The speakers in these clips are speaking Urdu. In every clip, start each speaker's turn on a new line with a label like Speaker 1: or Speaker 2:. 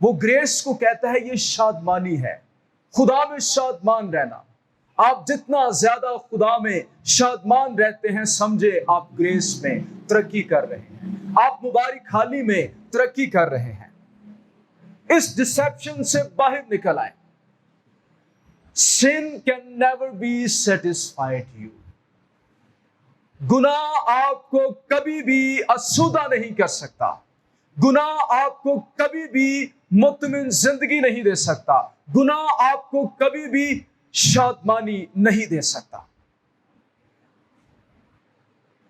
Speaker 1: وہ گریس کو کہتا ہے یہ شادمانی ہے، خدا میں شادمان رہنا۔ آپ جتنا زیادہ خدا میں شادمان رہتے ہیں، سمجھے آپ گریس میں ترقی کر رہے ہیں، آپ مبارک حالی میں ترقی کر رہے ہیں۔ اس ڈسپشن سے باہر نکل آئے۔ Sin can never be satisfied you. گناہ آپ کو کبھی بھی آسودہ نہیں کر سکتا، گناہ آپ کو کبھی بھی مطمئن زندگی نہیں دے سکتا، گناہ آپ کو کبھی بھی شادمانی نہیں دے سکتا۔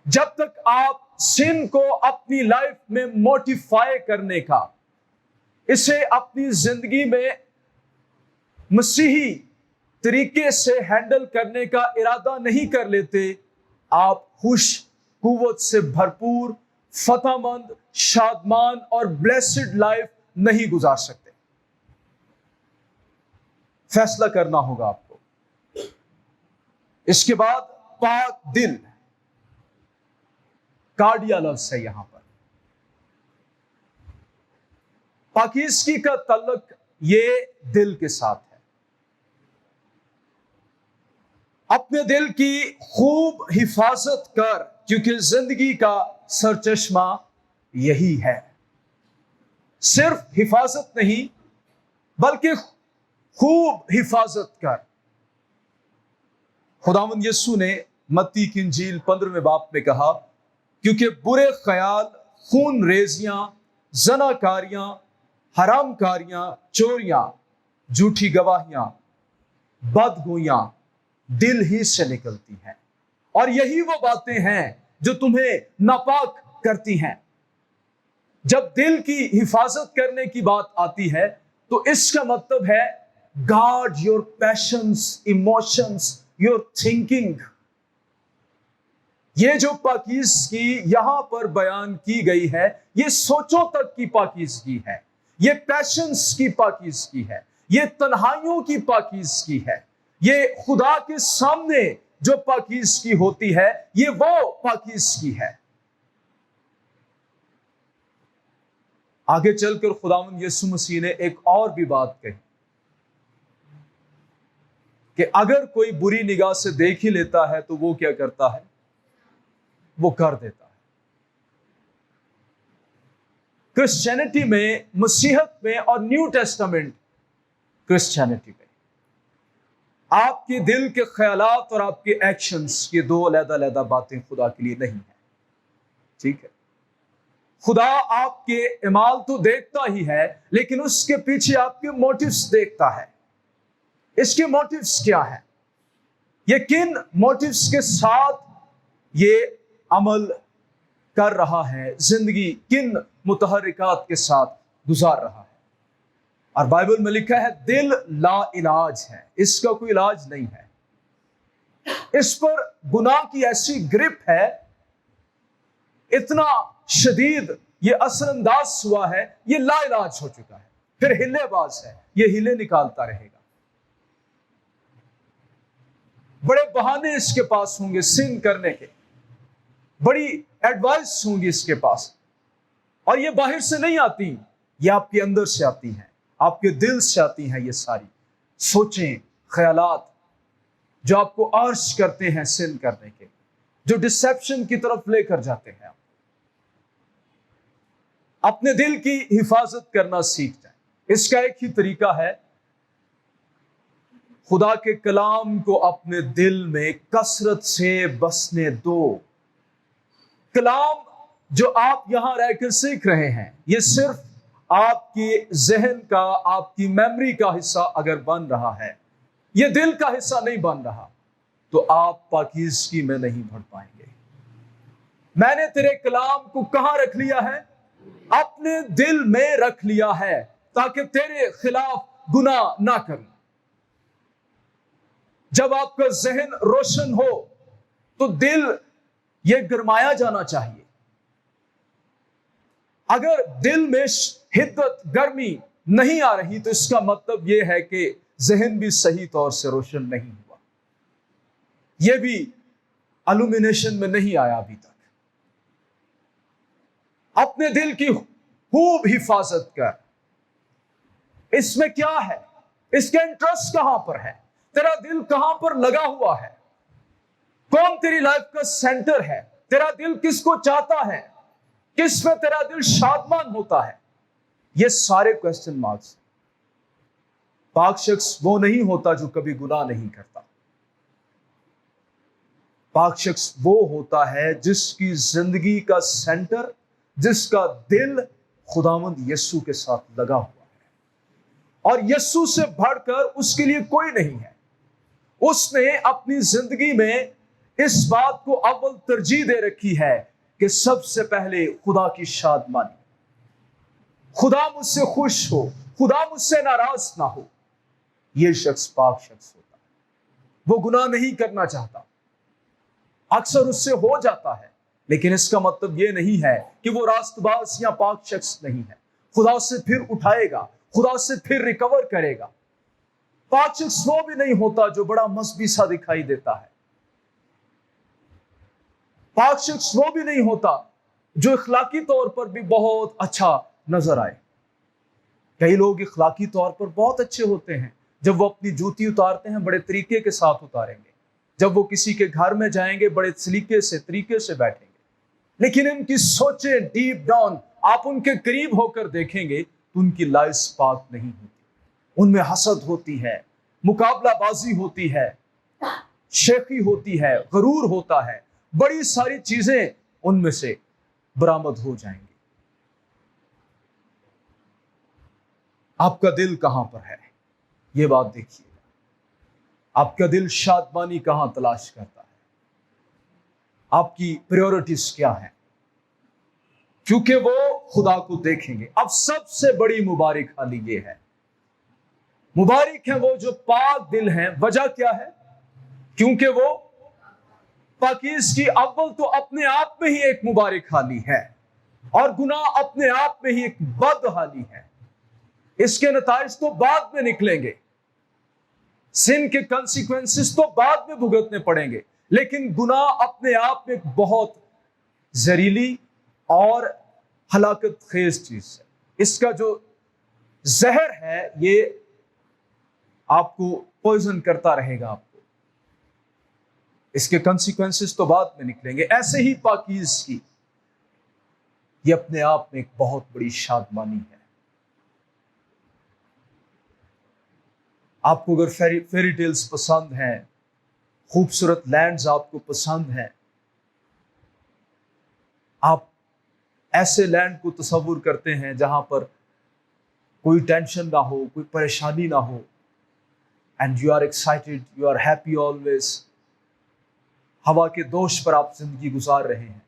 Speaker 1: جب تک آپ سن کو اپنی لائف میں موٹیفائی کرنے کا، اسے اپنی زندگی میں مسیحی طریقے سے ہینڈل کرنے کا ارادہ نہیں کر لیتے، آپ خوش قوت سے بھرپور، فتح مند، شادمان اور بلیسڈ لائف نہیں گزار سکتے۔ فیصلہ کرنا ہوگا آپ کو۔ اس کے بعد پاک دل، کارڈیا لفظ ہے یہاں پر۔ پاکیزگی کا تعلق یہ دل کے ساتھ ہے۔ اپنے دل کی خوب حفاظت کر، کیونکہ زندگی کا سرچشمہ یہی ہے۔ صرف حفاظت نہیں بلکہ خوب حفاظت کر۔ خداوند یسوع نے متی کی انجیل 15ویں باب میں کہا، کیونکہ برے خیال، خون ریزیاں، زنا کاریاں، حرام کاریاں، چوریاں، جھوٹی گواہیاں، بدگوئیاں دل ہی سے نکلتی ہیں، اور یہی وہ باتیں ہیں جو تمہیں ناپاک کرتی ہیں۔ جب دل کی حفاظت کرنے کی بات آتی ہے تو اس کا مطلب ہے guard your passions, emotions, your thinking. یہ جو پاکیزگی یہاں پر بیان کی گئی ہے، یہ سوچوں تک کی پاکیزگی ہے، یہ پیشنز کی پاکیزگی ہے، یہ تنہائیوں کی پاکیزگی ہے، یہ خدا کے سامنے جو پاکیزگی ہوتی ہے، یہ وہ پاکیزگی ہے۔ آگے چل کر خداوند یسوع مسیح نے ایک اور بھی بات کہی کہ اگر کوئی بری نگاہ سے دیکھ ہی لیتا ہے تو وہ کیا کرتا ہے؟ وہ کر دیتا ہے۔ کرسچینٹی میں، مسیحت میں اور نیو ٹیسٹامنٹ کرسچینٹی میں، آپ کے دل کے خیالات اور آپ کے ایکشنز، یہ دو علیحدہ علیحدہ باتیں خدا کے لیے نہیں ہیں۔ ٹھیک ہے؟ خدا آپ کے اعمال تو دیکھتا ہی ہے، لیکن اس کے پیچھے آپ کے موٹیوز دیکھتا ہے۔ اس کے موٹیوز کیا ہیں؟ یہ کن موٹیوز کے ساتھ یہ عمل کر رہا ہے، زندگی کن متحرکات کے ساتھ گزار رہا ہے۔ اور بائبل میں لکھا ہے دل لا علاج ہے، اس کا کوئی علاج نہیں ہے۔ اس پر گناہ کی ایسی گرپ ہے، اتنا شدید یہ اثر انداز ہوا ہے، یہ لا علاج ہو چکا ہے۔ پھر ہلے باز ہے، یہ ہلے نکالتا رہے گا۔ بڑے بہانے اس کے پاس ہوں گے سن کرنے کے، بڑی ایڈوائس ہوں گی اس کے پاس، اور یہ باہر سے نہیں آتی، یہ آپ کے اندر سے آتی ہیں، آپ کے دل سے آتی ہیں۔ یہ ساری سوچیں، خیالات جو آپ کو ارج کرتے ہیں سن کرنے کے، جو ڈسپشن کی طرف لے کر جاتے ہیں۔ اپنے دل کی حفاظت کرنا سیکھ جائیں۔ اس کا ایک ہی طریقہ ہے، خدا کے کلام کو اپنے دل میں کثرت سے بسنے دو۔ کلام جو آپ یہاں رہ کر سیکھ رہے ہیں، یہ صرف آپ کی ذہن کا، آپ کی میموری کا حصہ اگر بن رہا ہے، یہ دل کا حصہ نہیں بن رہا، تو آپ پاکیزگی میں نہیں بڑھ پائیں گے۔ میں نے تیرے کلام کو کہاں رکھ لیا ہے؟ اپنے دل میں رکھ لیا ہے، تاکہ تیرے خلاف گناہ نہ کروں۔ جب آپ کا ذہن روشن ہو تو دل یہ گرمایا جانا چاہیے۔ اگر دل میں حدت، گرمی نہیں آ رہی تو اس کا مطلب یہ ہے کہ ذہن بھی صحیح طور سے روشن نہیں ہوا، یہ بھی الومینیشن میں نہیں آیا ابھی تک۔ اپنے دل کی خوب حفاظت کر، اس میں کیا ہے, اس کا انٹرسٹ کہاں پر ہے, تیرا دل کہاں پر لگا ہوا ہے, کون تیری لائف کا سینٹر ہے, تیرا دل کس کو چاہتا ہے, کس میں تیرا دل شادمان ہوتا ہے. یہ سارے کوسچن مارکس. پاک شخص وہ نہیں ہوتا جو کبھی گناہ نہیں کرتا. پاک شخص وہ ہوتا ہے جس کی زندگی کا سینٹر, جس کا دل خداوند یسوع کے ساتھ لگا ہوا ہے, اور یسوع سے بڑھ کر اس کے لیے کوئی نہیں ہے. اس نے اپنی زندگی میں اس بات کو اول ترجیح دے رکھی ہے کہ سب سے پہلے خدا کی شادمانی, خدا مجھ سے خوش ہو, خدا مجھ سے ناراض نہ ہو. یہ شخص پاک شخص ہوتا ہے. وہ گناہ نہیں کرنا چاہتا, اکثر اس سے ہو جاتا ہے, لیکن اس کا مطلب یہ نہیں ہے کہ وہ راست باز یا پاک شخص نہیں ہے. خدا سے پھر اٹھائے گا, خدا سے پھر ریکور کرے گا. پاک شخص وہ بھی نہیں ہوتا جو بڑا مذہبی سا دکھائی دیتا ہے. پاک شخص وہ بھی نہیں ہوتا جو اخلاقی طور پر بھی بہت اچھا نظر آئے. کئی لوگ اخلاقی طور پر بہت اچھے ہوتے ہیں, جب وہ اپنی جوتی اتارتے ہیں بڑے طریقے کے ساتھ اتاریں گے, جب وہ کسی کے گھر میں جائیں گے بڑے سلیقے سے طریقے سے بیٹھیں گے, لیکن ان کی سوچیں ڈیپ ڈاؤن آپ ان کے قریب ہو کر دیکھیں گے تو ان کی لائف پاک نہیں ہوتی. ان میں حسد ہوتی ہے, مقابلہ بازی ہوتی ہے, شیخی ہوتی ہے, غرور ہوتا ہے, بڑی ساری چیزیں ان میں سے برآمد ہو جائیں گی. آپ کا دل کہاں پر ہے, یہ بات دیکھیے. آپ کا دل شادمانی کہاں تلاش کرتا ہے, آپ کی پریورٹیز کیا ہیں, کیونکہ وہ خدا کو دیکھیں گے. اب سب سے بڑی مبارک حالی یہ ہے, مبارک ہیں وہ جو پاک دل ہیں. وجہ کیا ہے؟ کیونکہ وہ پاکیزگی اول تو اپنے آپ میں ہی ایک مبارک حالی ہے, اور گناہ اپنے آپ میں ہی ایک بد حالی ہے. اس کے نتائج تو بعد میں نکلیں گے, سن کے کنسیکوینسز تو بعد میں بھگتنے پڑیں گے, لیکن گناہ اپنے آپ میں ایک بہت زہریلی اور ہلاکت خیز چیز ہے. اس کا جو زہر ہے یہ آپ کو پوائزن کرتا رہے گا, آپ کو اس کے کنسیکوینسز تو بعد میں نکلیں گے. ایسے ہی پاکیزگی یہ اپنے آپ میں ایک بہت بڑی شادمانی ہے. آپ کو اگر فیری ٹیلز پسند ہیں, خوبصورت لینڈز آپ کو پسند ہیں, آپ ایسے لینڈ کو تصور کرتے ہیں جہاں پر کوئی ٹینشن نہ ہو, کوئی پریشانی نہ ہو, and you are excited, you are happy always, ہوا کے دوش پر آپ زندگی گزار رہے ہیں,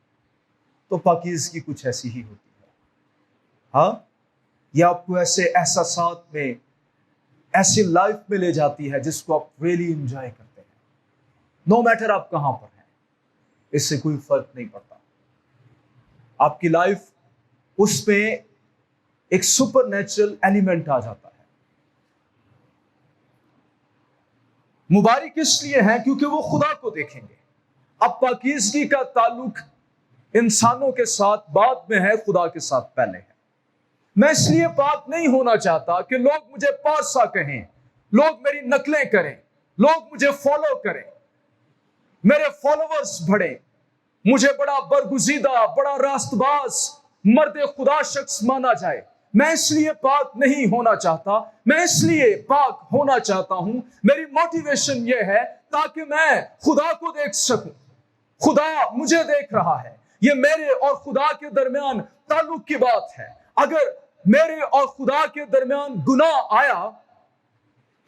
Speaker 1: تو پاکیزگی کچھ ایسی ہی ہوتی ہے. ہاں, یہ آپ کو ایسے احساسات میں, ایسی لائف میں لے جاتی ہے جس کو آپ ریئلی انجوائے کرتے ہیں. نو میٹر آپ کہاں پر ہیں, اس سے کوئی فرق نہیں پڑتا. آپ کی لائف اس پہ ایک سپر نیچرل ایلیمنٹ آ جاتا ہے. مبارک اس لیے ہے کیونکہ وہ خدا کو دیکھیں گے. اب پاکیزگی کا تعلق انسانوں کے ساتھ بعد میں ہے, خدا کے ساتھ پہلے ہے. میں اس لیے پاک نہیں ہونا چاہتا کہ لوگ مجھے پاسا کہیں, لوگ میری نقلیں کریں, لوگ مجھے فالو کریں, میرے فالوورز بڑھیں, مجھے بڑا برگزیدہ, بڑا راست باز, مرد خدا شخص مانا جائے. میں اس لیے پاک نہیں ہونا چاہتا, میں اس لیے پاک ہونا چاہتا ہوں, میری موٹیویشن یہ ہے تاکہ میں خدا کو دیکھ سکوں. خدا مجھے دیکھ رہا ہے, یہ میرے اور خدا کے درمیان تعلق کی بات ہے. اگر میرے اور خدا کے درمیان گناہ آیا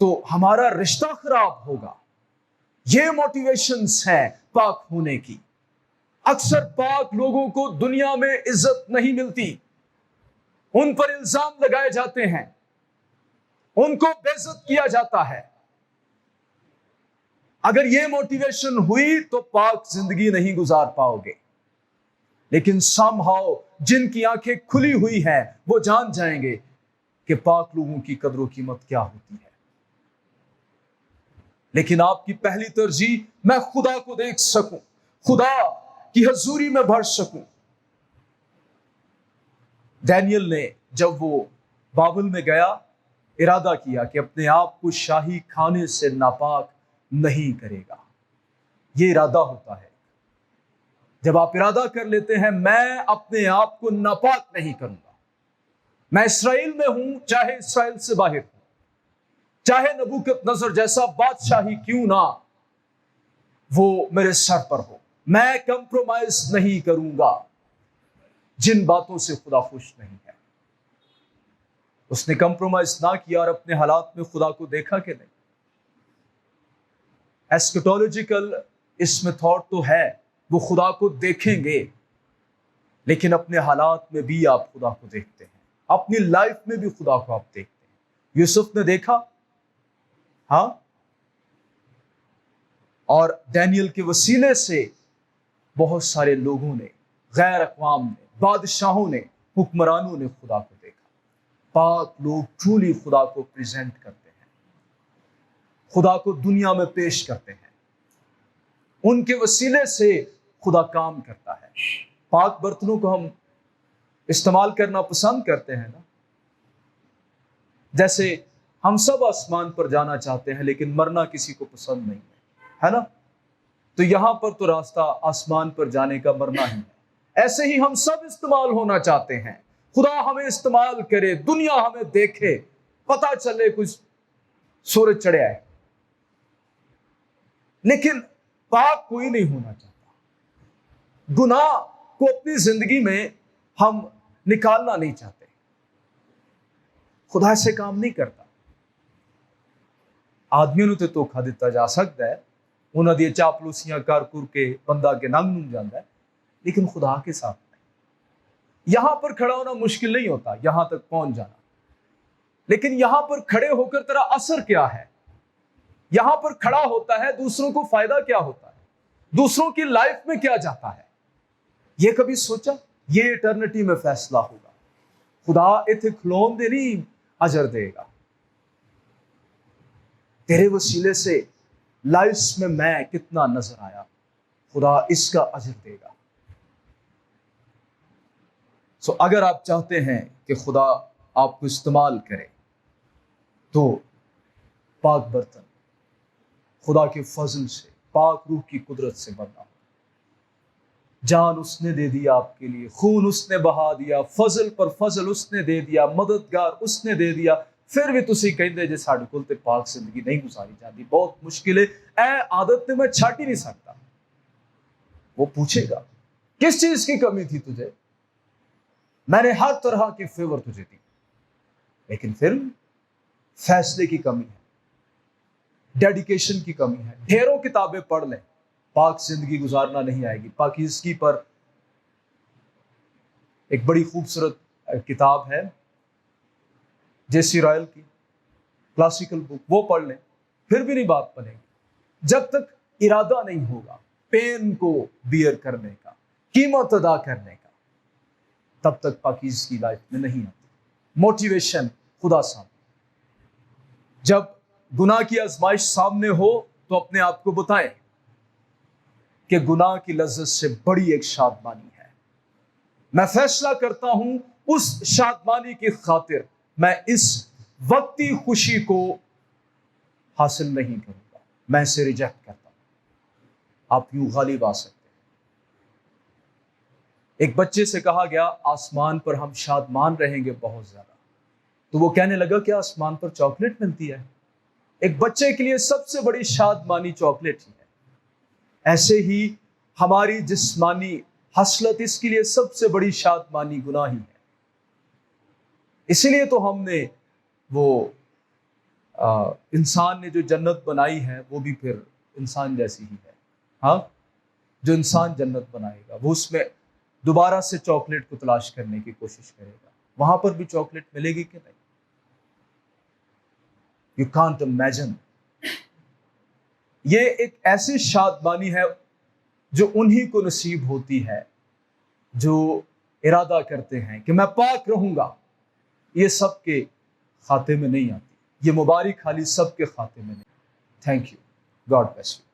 Speaker 1: تو ہمارا رشتہ خراب ہوگا. یہ موٹیویشنز ہیں پاک ہونے کی. اکثر پاک لوگوں کو دنیا میں عزت نہیں ملتی, ان پر الزام لگائے جاتے ہیں, ان کو بے عزت کیا جاتا ہے. اگر یہ موٹیویشن ہوئی تو پاک زندگی نہیں گزار پاؤ گے. لیکن سم ہاؤ جن کی آنکھیں کھلی ہوئی ہیں وہ جان جائیں گے کہ پاک لوگوں کی قدر و قیمت کیا ہوتی ہے. لیکن آپ کی پہلی ترجیح میں خدا کو دیکھ سکوں, خدا کی حضوری میں بڑھ سکوں. دانیل نے جب وہ بابل میں گیا, ارادہ کیا کہ اپنے آپ کو شاہی کھانے سے ناپاک نہیں کرے گا. یہ ارادہ ہوتا ہے. جب آپ ارادہ کر لیتے ہیں میں اپنے آپ کو ناپاک نہیں کروں گا، میں اسرائیل میں ہوں چاہے اسرائیل سے باہر ہوں، چاہے نبوکت نصر جیسا بادشاہی کیوں نہ وہ میرے سر پر ہو، میں کمپرومائز نہیں کروں گا. جن باتوں سے خدا خوش نہیں ہے، اس نے کمپرومائز نہ کیا اور اپنے حالات میں خدا کو دیکھا کہ نہیں. ایسکیٹولوجیکل اس میں تھاٹ تو ہے، وہ خدا کو دیکھیں گے، لیکن اپنے حالات میں بھی آپ خدا کو دیکھتے ہیں، اپنی لائف میں بھی خدا کو آپ دیکھتے ہیں. یوسف نے دیکھا، ہاں، اور دانیل کے وسیلے سے بہت سارے لوگوں نے، غیر اقوام نے، بادشاہوں نے، حکمرانوں نے خدا کو دیکھا. پاک لوگ ٹرولی خدا کو پریزنٹ کرتے ہیں، خدا کو دنیا میں پیش کرتے ہیں، ان کے وسیلے سے خدا کام کرتا ہے. پاک برتنوں کو ہم استعمال کرنا پسند کرتے ہیں نا. جیسے ہم سب آسمان پر جانا چاہتے ہیں لیکن مرنا کسی کو پسند نہیں ہے نا. تو یہاں پر تو راستہ آسمان پر جانے کا مرنا ہی ہے. ایسے ہی ہم سب استعمال ہونا چاہتے ہیں، خدا ہمیں استعمال کرے، دنیا ہمیں دیکھے، پتہ چلے کچھ سورج چڑھا ہے. لیکن پاک کوئی نہیں ہونا چاہتا. گناہ کو اپنی زندگی میں ہم نکالنا نہیں چاہتے. خدا سے کام نہیں کرتا. آدمیوں نے تو دھوکھا دیتا جا سکتا ہے، انہوں نے چاپلوسیاں کر کے بندہ کے ننگ نوں جاتا ہے، لیکن خدا کے ساتھ نہیں. یہاں پر کھڑا ہونا مشکل نہیں ہوتا، یہاں تک پہنچ جانا، لیکن یہاں پر کھڑے ہو کر تیرا اثر کیا ہے؟ یہاں پر کھڑا ہوتا ہے، دوسروں کو فائدہ کیا ہوتا ہے؟ دوسروں کی لائف میں کیا جاتا ہے؟ یہ کبھی سوچا؟ یہ ایٹرنٹی میں فیصلہ ہوگا. خدا ایتھے کھلون دے نہیں اجر دے گا. تیرے وسیلے سے لائف میں کتنا نظر آیا، خدا اس کا اجر دے گا. سو اگر آپ چاہتے ہیں کہ خدا آپ کو استعمال کرے تو پاک برتن خدا کے فضل سے، پاک روح کی قدرت سے بننا. جان اس نے دے دیا آپ کے لیے، خون اس نے بہا دیا، فضل پر فضل اس نے دے دیا، مددگار اس نے دے دیا. پھر بھی تسی کہندے جے ساڈے کول تے پاک زندگی نہیں گزاری جاتی، بہت مشکل ہے، اے عادت تے میں چھٹ ہی نہیں سکتا. وہ پوچھے گا کس چیز کی کمی تھی تجھے؟ میں نے ہر طرح کی فیور تجھے دی، لیکن پھر فیصلے کی کمی ہے، ڈیڈیکیشن کی کمی ہے. ڈھیروں کتابیں پڑھ لیں، پاک زندگی گزارنا نہیں آئے گی. پاکیزگی پر ایک بڑی خوبصورت کتاب ہے جیسی رائل کی، کلاسیکل بک، وہ پڑھ لیں، پھر بھی نہیں بات بنے گی. جب تک ارادہ نہیں ہوگا پین کو بیئر کرنے کا، قیمت ادا کرنے کا، تب تک پاکیزگی لائف میں نہیں آتی. موٹیویشن خدا سامنے. جب گناہ کی آزمائش سامنے ہو تو اپنے آپ کو بتائیں کہ گناہ کی لذت سے بڑی ایک شادمانی ہے. میں فیصلہ کرتا ہوں اس شادمانی کی خاطر میں اس وقتی خوشی کو حاصل نہیں کروں گا، میں اسے ریجیکٹ کرتا ہوں. آپ یوں غالب آ سکتے ہیں. ایک بچے سے کہا گیا آسمان پر ہم شادمان رہیں گے بہت زیادہ، تو وہ کہنے لگا کہ آسمان پر چاکلیٹ ملتی ہے. ایک بچے کے لیے سب سے بڑی شادمانی چاکلیٹ ہی ہے. ایسے ہی ہماری جسمانی حسرت، اس کے لیے سب سے بڑی شادمانی گناہ ہی ہے. اسی لیے تو ہم نے وہ انسان نے جو جنت بنائی ہے وہ بھی پھر انسان جیسی ہی ہے. ہاں، جو انسان جنت بنائے گا وہ اس میں دوبارہ سے چاکلیٹ کو تلاش کرنے کی کوشش کرے گا. وہاں پر بھی چاکلیٹ ملے گی کہ نہیں؟ You can't imagine. یہ ایک ایسی شادمانی ہے جو انہی کو نصیب ہوتی ہے جو ارادہ کرتے ہیں کہ میں پاک رہوں گا. یہ سب کے کھاتے میں نہیں آتی، یہ مبارک خالی سب کے کھاتے میں نہیں. Thank you. God bless you.